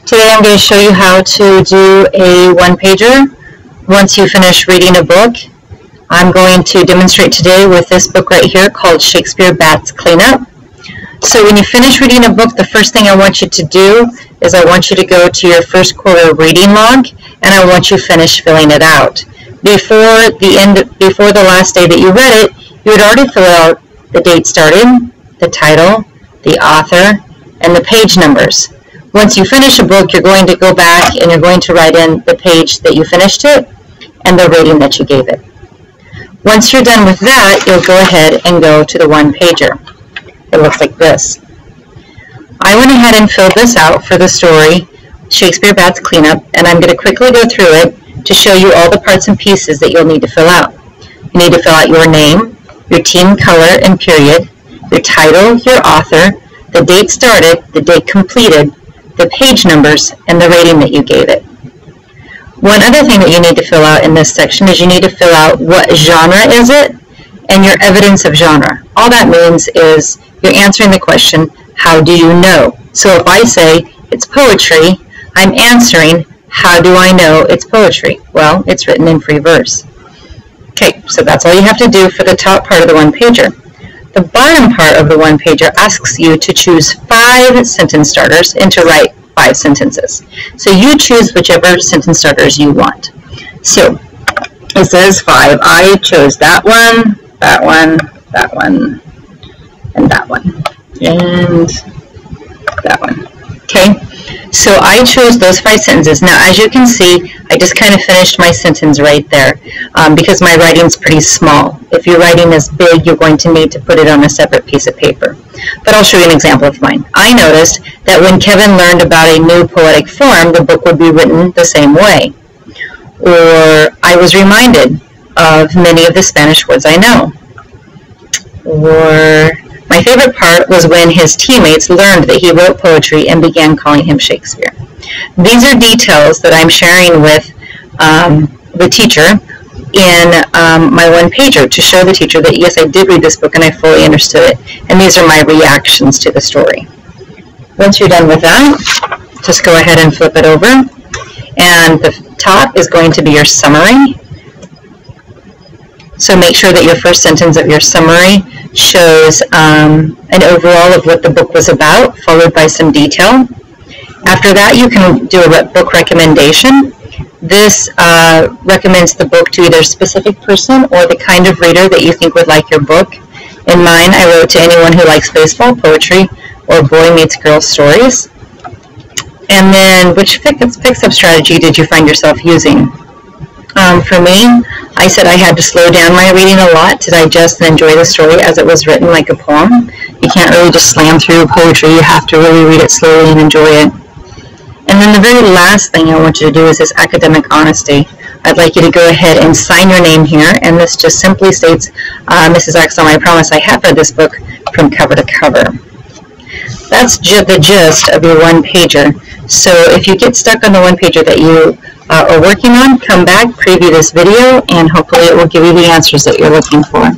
Today I'm going to show you how to do a one-pager once you finish reading a book. I'm going to demonstrate today with this book right here called Shakespeare Bats Cleanup. So when you finish reading a book, the first thing I want you to do is I want you to go to your first quarter reading log and I want you to finish filling it out. Before the last day that you read it, you would already fill out the date started, the title, the author, and the page numbers. Once you finish a book, you're going to go back and you're going to write in the page that you finished it and the rating that you gave it. Once you're done with that, you'll go ahead and go to the one-pager. It looks like this. I went ahead and filled this out for the story, Shakespeare Bats Cleanup, and I'm going to quickly go through it to show you all the parts and pieces that you'll need to fill out. You need to fill out your name, your team color and period, your title, your author, the date started, the date completed, the page numbers, and the rating that you gave it. One other thing that you need to fill out in this section is you need to fill out what genre is it and your evidence of genre. All that means is you're answering the question, how do you know? So if I say it's poetry, I'm answering, how do I know it's poetry? Well, it's written in free verse. Okay, so that's all you have to do for the top part of the one-pager. The bottom part of the one-pager asks you to choose 5 sentence starters and to write 5 sentences. So you choose whichever sentence starters you want. So it says 5. I chose that one, that one, that one, and that one, and that one. Okay, so I chose those 5 sentences. Now, as you can see, I just kind of finished my sentence right there because my writing's pretty small. If your writing is big, you're going to need to put it on a separate piece of paper. But I'll show you an example of mine. I noticed that when Kevin learned about a new poetic form, the book would be written the same way. Or I was reminded of many of the Spanish words I know. Or my favorite part was when his teammates learned that he wrote poetry and began calling him Shakespeare. These are details that I'm sharing with the teacher in my one-pager to show the teacher that, yes, I did read this book and I fully understood it. And these are my reactions to the story. Once you're done with that, just go ahead and flip it over. And the top is going to be your summary. So make sure that your first sentence of your summary shows an overall of what the book was about, followed by some detail. After that, you can do a book recommendation. This recommends the book to either a specific person or the kind of reader that you think would like your book. In mine, I wrote to anyone who likes baseball, poetry, or boy meets girl stories. And then, which fix-up strategy did you find yourself using? For me, I said I had to slow down my reading a lot to digest and enjoy the story as it was written like a poem. You can't really just slam through poetry. You have to really read it slowly and enjoy it. And then the very last thing I want you to do is this academic honesty. I'd like you to go ahead and sign your name here, and this just simply states, Mrs. Axel, I promise I have read this book from cover to cover. That's the gist of your one-pager. So if you get stuck on the one-pager that you are working on, come back, preview this video, and hopefully it will give you the answers that you're looking for.